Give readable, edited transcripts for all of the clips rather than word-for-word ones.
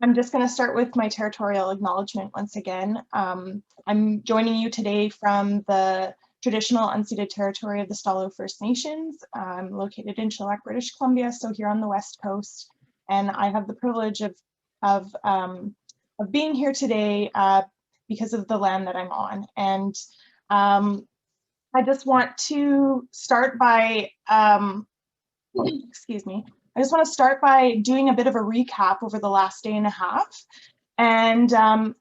I'm just going to start with my territorial acknowledgement once again. I'm joining you today from the traditional unceded territory of the Stalo First Nations. I'm located in Chilliwack, British Columbia, so here on the West Coast, and I have the privilege of being here today because of the land that I'm on. And I just want to start by, excuse me, I just want to start by doing a bit of a recap over the last day and a half. And I'm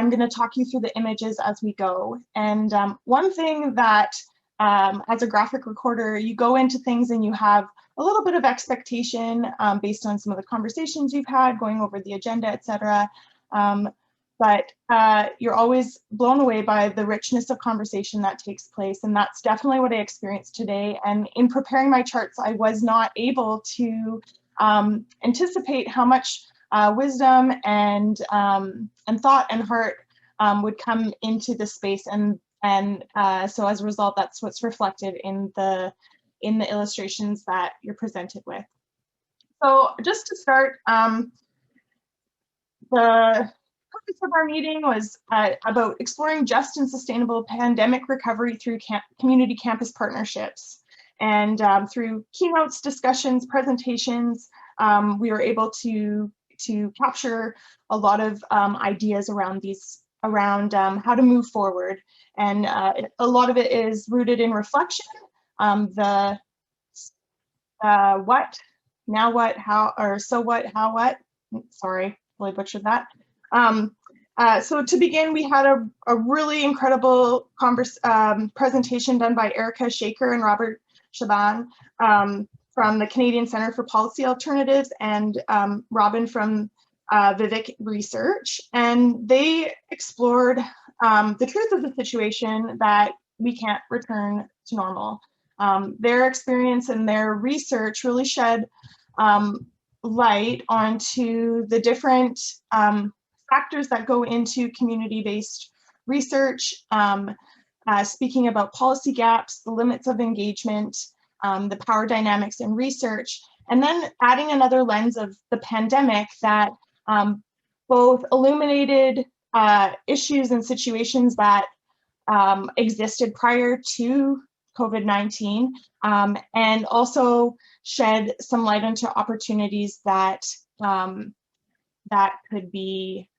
going to talk you through the images as we go. And one thing that, as a graphic recorder, you go into things and you have a little bit of expectation based on some of the conversations you've had, going over the agenda, etc. But you're always blown away by the richness of conversation that takes place. And that's definitely what I experienced today. And in preparing my charts, I was not able to anticipate how much wisdom and thought and heart would come into the space. And so as a result, that's what's reflected in the illustrations that you're presented with. So just to start, the purpose of our meeting was about exploring just and sustainable pandemic recovery through community campus partnerships. And through keynotes, discussions, presentations, we were able to capture a lot of ideas around how to move forward. And a lot of it is rooted in reflection, the what, now what, how, or so what, how what, sorry, really butchered that. So to begin, we had a really incredible presentation done by Erica Shaker and Robert Shaban from the Canadian Centre for Policy Alternatives, and Robin from Vivek Research. And they explored the truth of the situation that we can't return to normal. Their experience and their research really shed light onto the different factors that go into community-based research, speaking about policy gaps, the limits of engagement, the power dynamics in research, and then adding another lens of the pandemic that both illuminated issues and situations that existed prior to COVID-19, and also shed some light onto opportunities that could be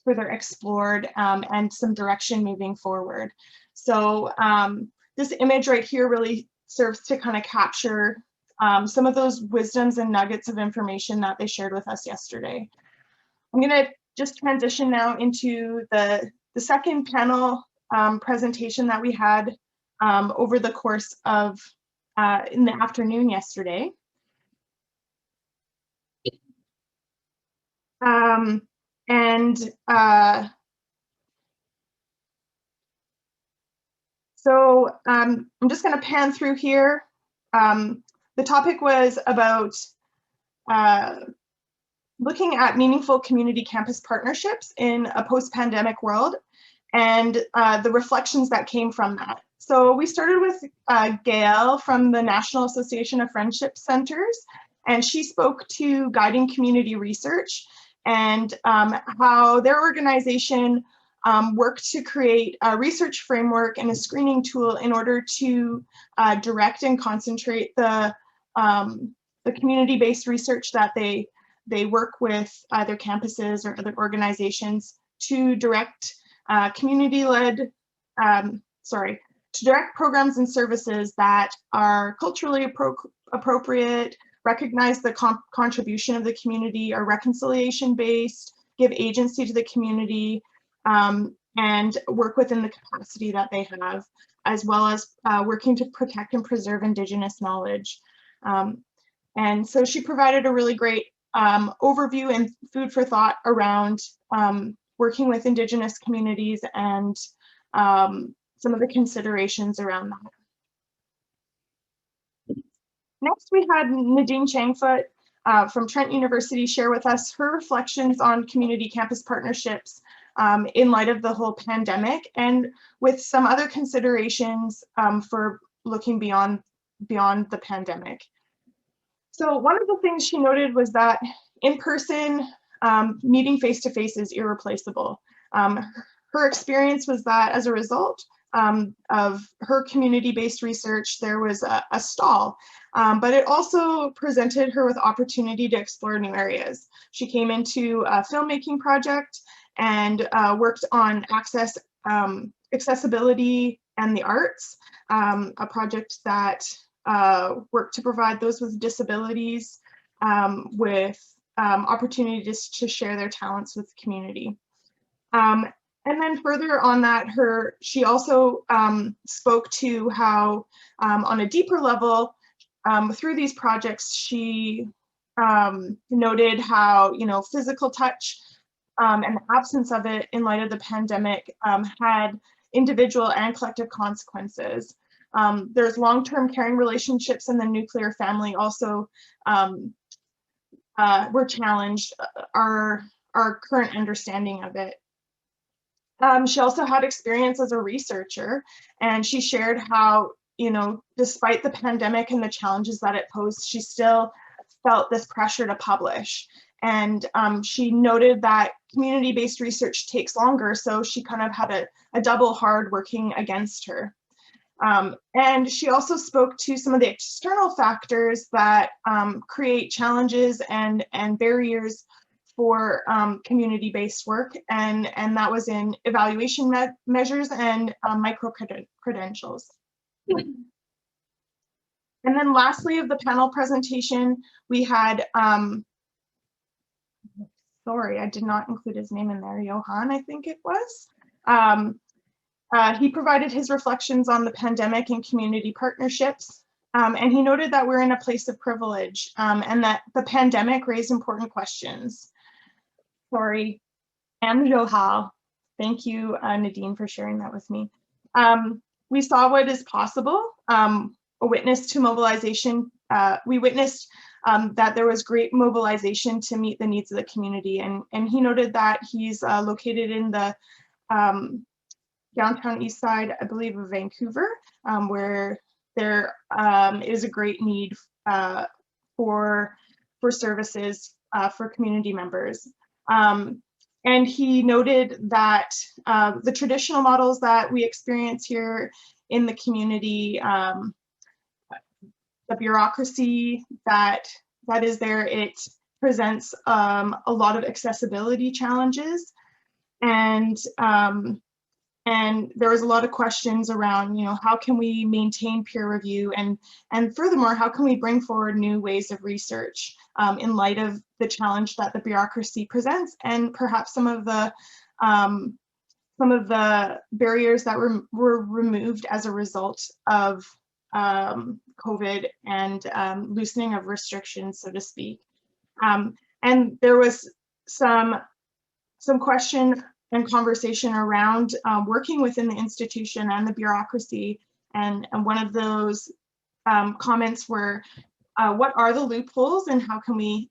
further explored and some direction moving forward. So this image right here really serves to kind of capture some of those wisdoms and nuggets of information that they shared with us yesterday. I'm going to just transition now into the second panel presentation that we had over the course of in the afternoon yesterday. So I'm just going to pan through here. The topic was about looking at meaningful community campus partnerships in a post-pandemic world and the reflections that came from that. So we started with Gail from the National Association of Friendship Centers, and she spoke to guiding community research and how their organization worked to create a research framework and a screening tool in order to direct and concentrate the community-based research that they work with either campuses or other organizations to direct community-led, to direct programs and services that are culturally appropriate, recognize the contribution of the community, are reconciliation-based, give agency to the community, and work within the capacity that they have, as well as working to protect and preserve Indigenous knowledge. And so she provided a really great overview and food for thought around working with Indigenous communities and some of the considerations around that. Next, we had Nadine Changfoot from Trent University share with us her reflections on community campus partnerships in light of the whole pandemic, and with some other considerations for looking beyond the pandemic. So one of the things she noted was that in person, meeting face to face is irreplaceable. Her experience was that as a result of her community-based research, there was a stall, but it also presented her with opportunity to explore new areas. She came into a filmmaking project and worked on accessibility and the arts, a project that worked to provide those with disabilities with opportunities to share their talents with the community. And then further on that, she also spoke to how on a deeper level, through these projects, she noted how, physical touch and the absence of it in light of the pandemic had individual and collective consequences. There's long-term caring relationships in the nuclear family also were challenged, our current understanding of it. She also had experience as a researcher, and she shared how, despite the pandemic and the challenges that it posed, she still felt this pressure to publish. And she noted that community-based research takes longer, so she kind of had a double hard working against her. And she also spoke to some of the external factors that create challenges and barriers for community-based work, and that was in evaluation measures and micro-credentials. And then lastly of the panel presentation, we had, sorry, I did not include his name in there, Johan, I think it was. He provided his reflections on the pandemic and community partnerships. And he noted that we're in a place of privilege and that the pandemic raised important questions. Sorry, and Johal. Thank you, Nadine, for sharing that with me. We saw what is possible, a witness to mobilization. We witnessed that there was great mobilization to meet the needs of the community. And he noted that he's located in the downtown east side, I believe, of Vancouver, where there is a great need for services for community members. And he noted that the traditional models that we experience here in the community, the bureaucracy that is there, it presents a lot of accessibility challenges. And there was a lot of questions around, how can we maintain peer review, and furthermore, how can we bring forward new ways of research in light of the challenge that the bureaucracy presents, and perhaps some of the barriers that were removed as a result of COVID and loosening of restrictions, so to speak. And there was some question and conversation around working within the institution and the bureaucracy. And one of those comments were, what are the loopholes and how can we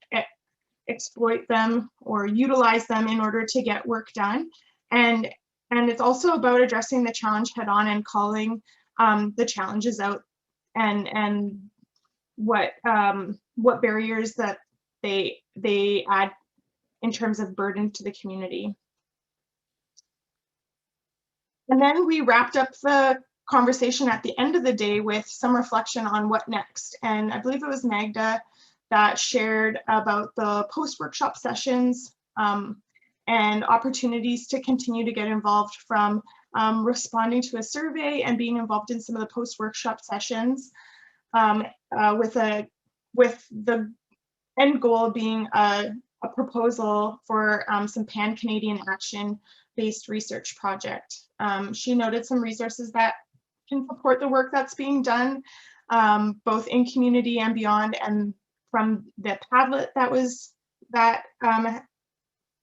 exploit them or utilize them in order to get work done? And it's also about addressing the challenge head on and calling the challenges out, and what barriers that they add in terms of burden to the community. And then we wrapped up the conversation at the end of the day with some reflection on what next. And I believe it was Magda that shared about the post-workshop sessions and opportunities to continue to get involved, from responding to a survey and being involved in some of the post-workshop sessions, with the end goal being a proposal for some pan-Canadian action-based research project. She noted some resources that can support the work that's being done, both in community and beyond, and from the Padlet that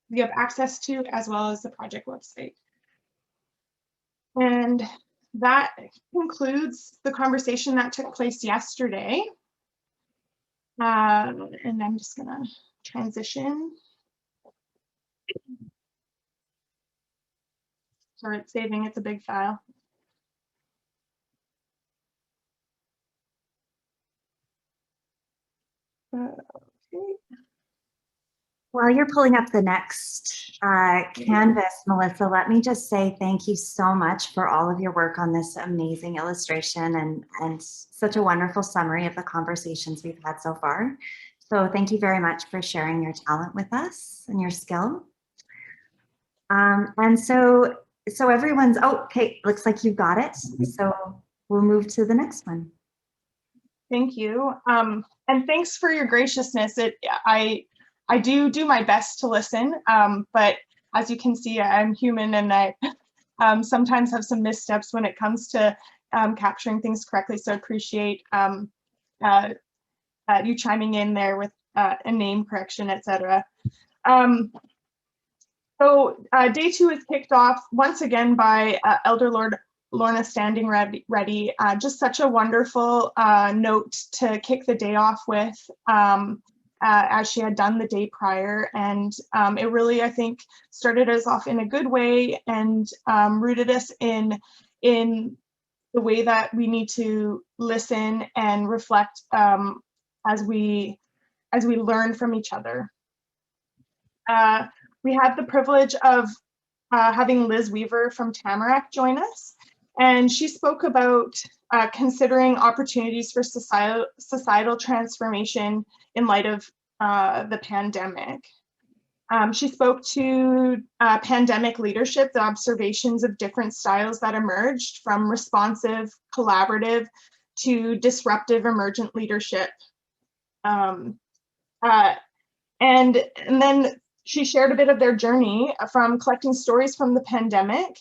you have access to, as well as the project website. And that concludes the conversation that took place yesterday. And I'm just gonna transition. Sorry, it's saving, it's a big file. Okay. While you're pulling up the next canvas, Melissa, let me just say thank you so much for all of your work on this amazing illustration and such a wonderful summary of the conversations we've had so far. So thank you very much for sharing your talent with us and your skill. And so everyone's, oh, okay, looks like you've got it. So we'll move to the next one. Thank you. And thanks for your graciousness. I do my best to listen, but as you can see, I'm human and I sometimes have some missteps when it comes to capturing things correctly. So I appreciate you chiming in there with a name correction, etc. So day 2 is kicked off once again by Elder Lorna Standing Ready. Just such a wonderful note to kick the day off with, as she had done the day prior. And it really, I think, started us off in a good way and rooted us in the way that we need to listen and reflect as we learn from each other. We had the privilege of having Liz Weaver from Tamarack join us, and she spoke about considering opportunities for societal transformation in light of the pandemic. She spoke to pandemic leadership, the observations of different styles that emerged from responsive, collaborative to disruptive emergent leadership. And then she shared a bit of their journey from collecting stories from the pandemic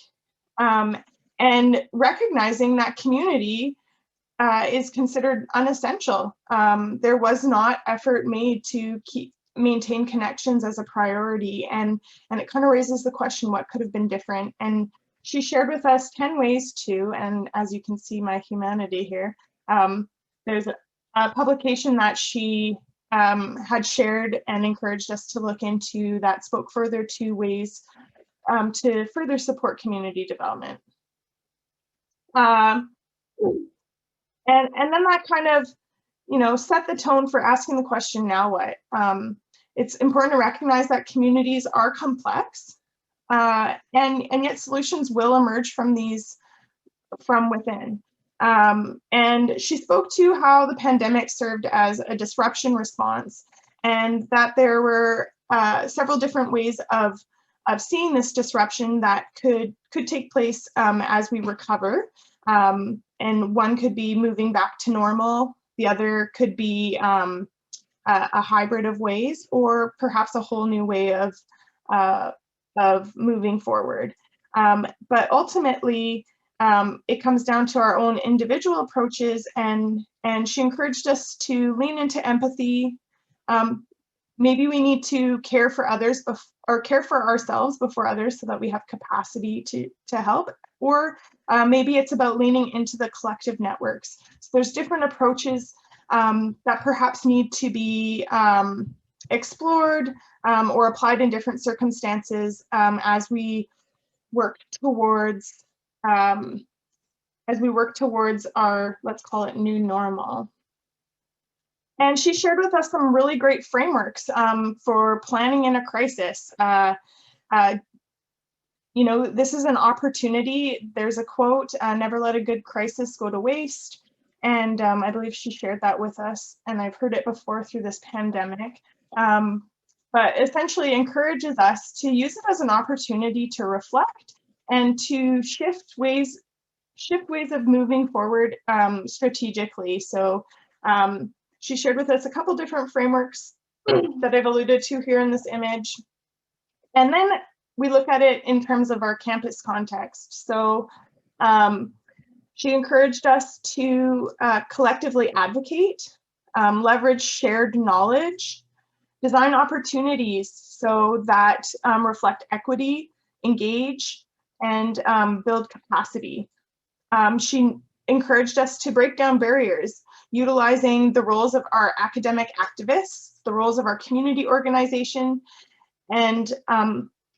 and recognizing that community is considered unessential. There was not effort made to maintain connections as a priority, and it kind of raises the question, what could have been different? And she shared with us 10 ways to, and as you can see my humanity here, there's a publication that she had shared and encouraged us to look into that spoke further to ways to further support community development. And then that kind of, set the tone for asking the question, now what? It's important to recognize that communities are complex, and yet solutions will emerge from within. And she spoke to how the pandemic served as a disruption response, and that there were several different ways of seeing this disruption that could take place as we recover. And one could be moving back to normal. The other could be a hybrid of ways, or perhaps a whole new way of moving forward. But ultimately, it comes down to our own individual approaches, and she encouraged us to lean into empathy. Maybe we need to care for others or care for ourselves before others so that we have capacity to help. Or maybe it's about leaning into the collective networks. So there's different approaches that perhaps need to be explored or applied in different circumstances as we work towards our, let's call it, new normal. And she shared with us some really great frameworks for planning in a crisis. This is an opportunity. There's a quote, never let a good crisis go to waste. And I believe she shared that with us, and I've heard it before through this pandemic. But essentially encourages us to use it as an opportunity to reflect and to shift ways of moving forward strategically. So she shared with us a couple different frameworks that I've alluded to here in this image. And then we look at it in terms of our campus context. So she encouraged us to collectively advocate, leverage shared knowledge, design opportunities so that reflect equity, engage, and build capacity. She encouraged us to break down barriers, utilizing the roles of our academic activists, the roles of our community organization, and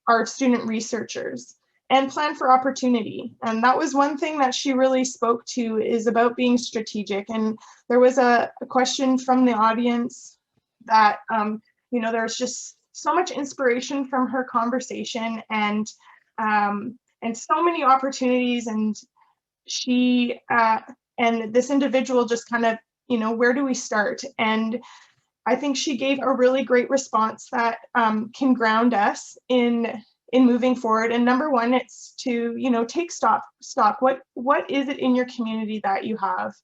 our student researchers, and plan for opportunity. And that was one thing that she really spoke to, is about being strategic. And there was a question from the audience that, there's just so much inspiration from her conversation, and so many opportunities. And she and this individual just kind of, you know, where do we start? And I think she gave a really great response that can ground us in moving forward. And number one, it's to, you know, take stock. What is it in your community that you have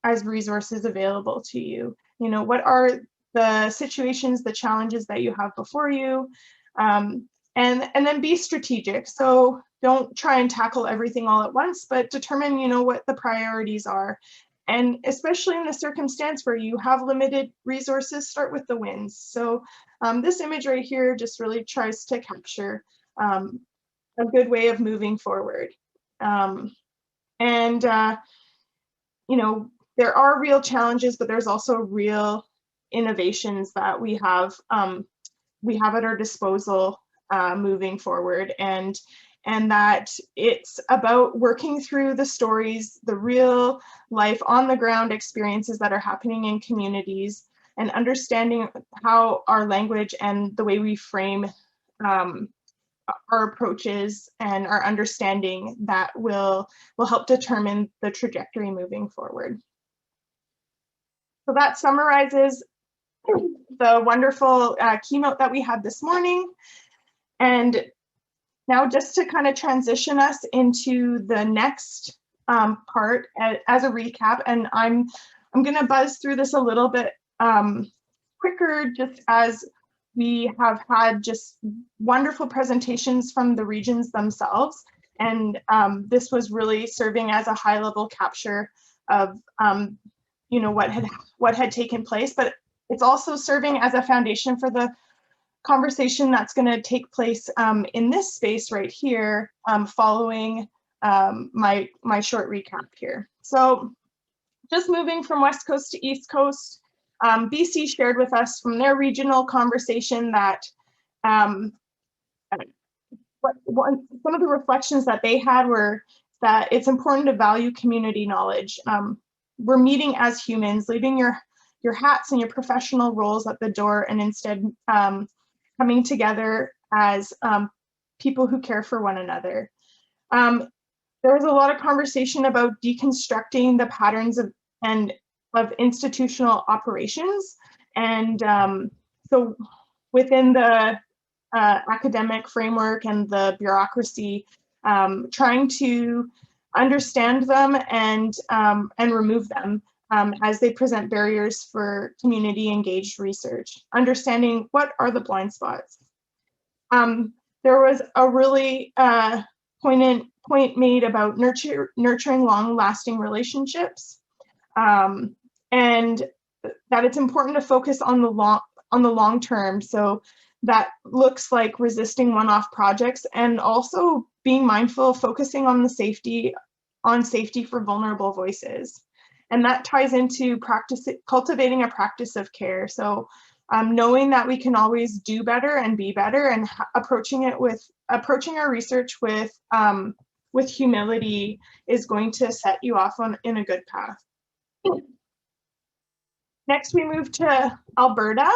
as resources available to you? You know, what are the situations, the challenges that you have before you? And then be strategic. So don't try and tackle everything all at once, but determine, you know, what the priorities are. And especially in the circumstance where you have limited resources, start with the wins. So this image right here just really tries to capture a good way of moving forward. You know, there are real challenges, but there's also real innovations that we have at our disposal moving forward. And that it's about working through the stories, the real life on the ground experiences that are happening in communities, and understanding how our language and the way we frame our approaches and our understanding that will help determine the trajectory moving forward. So that summarizes the wonderful keynote that we had this morning. And now just to kind of transition us into the next part as a recap, and I'm going to buzz through this a little bit quicker, just as we have had just wonderful presentations from the regions themselves. And this was really serving as a high-level capture of you know, what had taken place, but it's also serving as a foundation for the conversation that's going to take place in this space right here, following my short recap here. So just moving from West Coast to East Coast, BC shared with us from their regional conversation that some of the reflections that they had were that it's important to value community knowledge. We're meeting as humans, leaving your hats and your professional roles at the door, and instead coming together as people who care for one another. There was a lot of conversation about deconstructing the patterns of institutional operations. And so within the academic framework and the bureaucracy, trying to understand them and remove them as they present barriers for community engaged research, understanding what are the blind spots. There was a really poignant point made about nurturing long-lasting relationships, and that it's important to focus on the long term. So that looks like resisting one-off projects, and also being mindful of focusing on safety for vulnerable voices. And that ties into cultivating a practice of care. So knowing that we can always do better and be better, and approaching our research with humility is going to set you off in a good path. Next, we move to Alberta,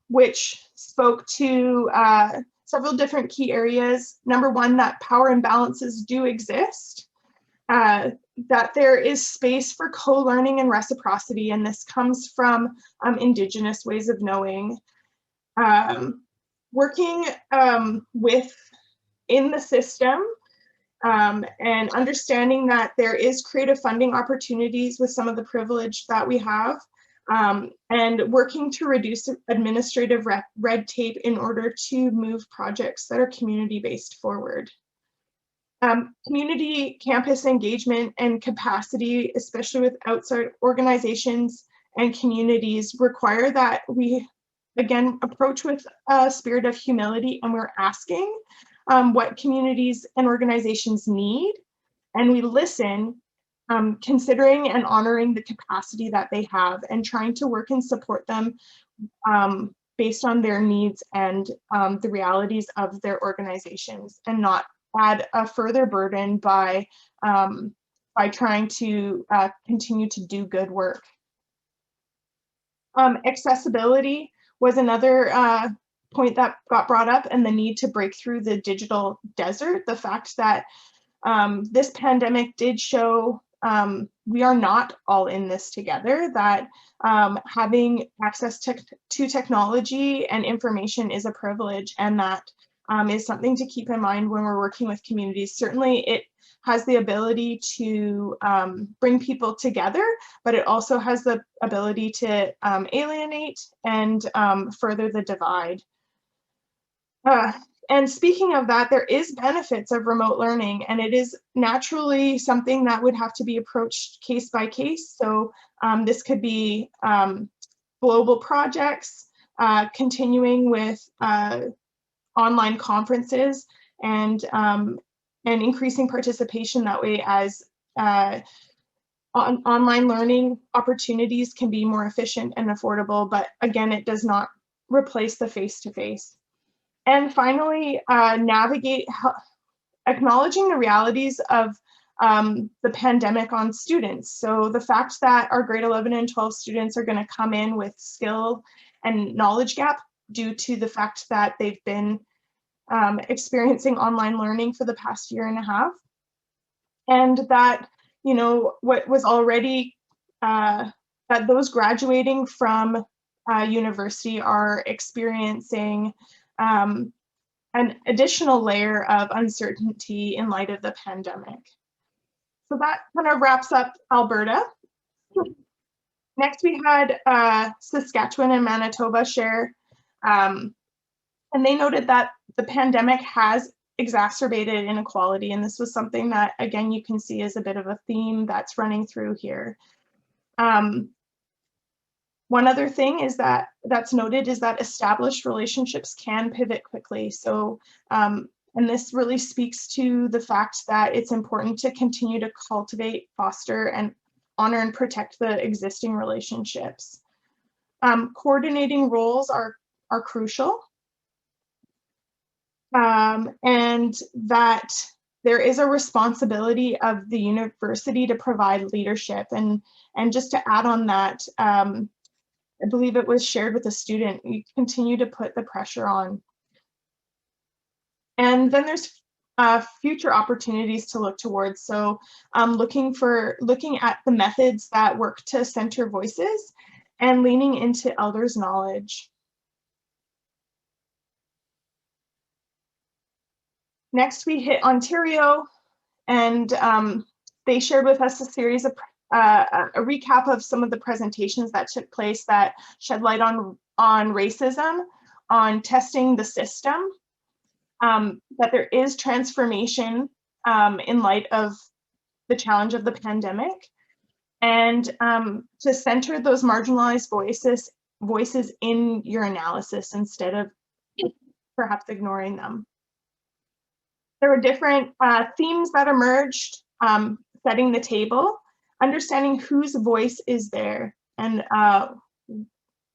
which spoke to several different key areas. Number one, that power imbalances do exist, that there is space for co-learning and reciprocity, and this comes from Indigenous ways of knowing. Working within the system, and understanding that there is creative funding opportunities with some of the privilege that we have, and working to reduce administrative red tape in order to move projects that are community-based forward. Community campus engagement and capacity, especially with outside organizations and communities, require that we, again, approach with a spirit of humility, and we're asking what communities and organizations need, and we listen, considering and honoring the capacity that they have, and trying to work and support them based on their needs and the realities of their organizations, and not add a further burden by trying to continue to do good work. Accessibility, was another point that got brought up, and the need to break through the digital desert. The fact that this pandemic did show we are not all in this together, that having access to technology and information is a privilege, and that is something to keep in mind when we're working with communities. Certainly it has the ability to bring people together, but it also has the ability to alienate and further the divide. And speaking of that, there is benefits of remote learning, and it is naturally something that would have to be approached case by case. So this could be global projects, continuing with online conferences, and increasing participation that way as online learning opportunities can be more efficient and affordable. But again, it does not replace the face-to-face. And finally, acknowledging the realities of the pandemic on students. So the fact that our grade 11 and 12 students are going to come in with skill and knowledge gap due to the fact that they've been experiencing online learning for the past year and a half. And that, you know, what was already, that those graduating from university are experiencing an additional layer of uncertainty in light of the pandemic. So that kind of wraps up Alberta. Next, we had Saskatchewan and Manitoba share, and they noted that the pandemic has exacerbated inequality, and this was something that, again, you can see as a bit of a theme that's running through here. One other thing is that's noted is that established relationships can pivot quickly. So, and this really speaks to the fact that it's important to continue to cultivate, foster, and honor and protect the existing relationships. Coordinating roles are crucial, and that there is a responsibility of the university to provide leadership. And just to add on that, I believe it was shared with a student, you continue to put the pressure on. And then there's future opportunities to look towards. So looking at the methods that work to center voices and leaning into elders' knowledge. Next, we hit Ontario, and they shared with us a series of a recap of some of the presentations that took place that shed light on racism, on testing the system, that there is transformation in light of the challenge of the pandemic, and to center those marginalized voices in your analysis instead of perhaps ignoring them. There were different themes that emerged, setting the table, understanding whose voice is there, and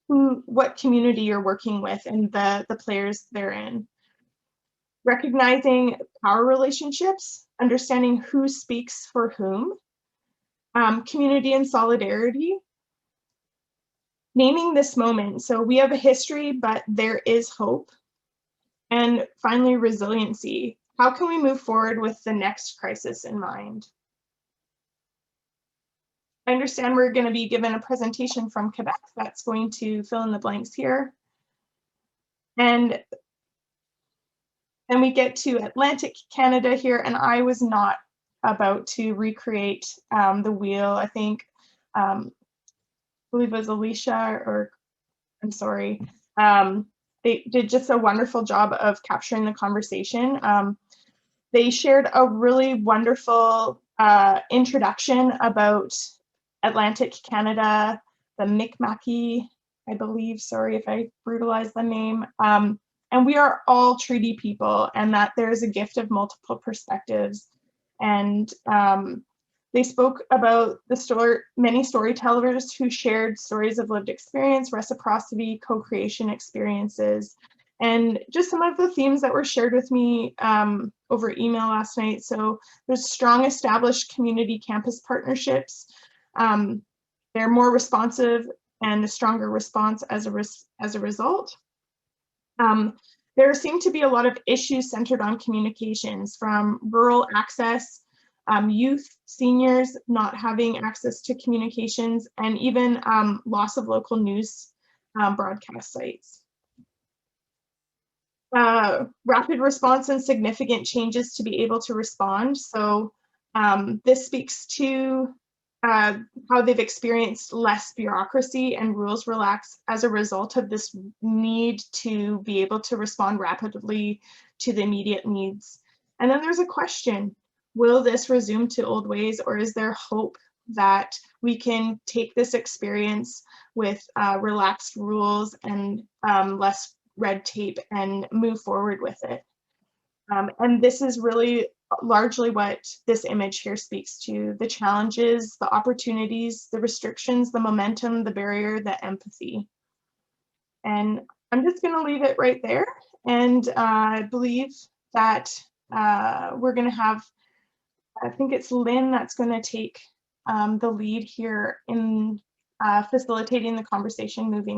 what community you're working with and the players therein. Recognizing power relationships, understanding who speaks for whom, community and solidarity, naming this moment. So we have a history, but there is hope. And finally, resiliency. How can we move forward with the next crisis in mind? I understand we're going to be given a presentation from Quebec that's going to fill in the blanks here. And then we get to Atlantic Canada here, and I was not about to recreate the wheel. I think, I believe it was Alicia, or I'm sorry. They did just a wonderful job of capturing the conversation. They shared a really wonderful introduction about Atlantic Canada, the Mi'kmaqi, I believe, sorry if I brutalized the name. And we are all treaty people, and that there's a gift of multiple perspectives. And they spoke about many storytellers who shared stories of lived experience, reciprocity, co-creation experiences, and just some of the themes that were shared with me over email last night. So there's strong established community campus partnerships. They're more responsive and a stronger response as a result. There seem to be a lot of issues centered on communications, from rural access, youth, seniors not having access to communications, and even loss of local news broadcast sites. Rapid response and significant changes to be able to respond. So this speaks to how they've experienced less bureaucracy and rules relax as a result of this need to be able to respond rapidly to the immediate needs. And then there's a question: will this resume to old ways, or is there hope that we can take this experience with relaxed rules and less red tape and move forward with it? And this is really largely what this image here speaks to: the challenges, the opportunities, the restrictions, the momentum, the barrier, the empathy. And I'm just going to leave it right there. And I believe that we're going to have, I think it's Lynn that's going to take the lead here in facilitating the conversation moving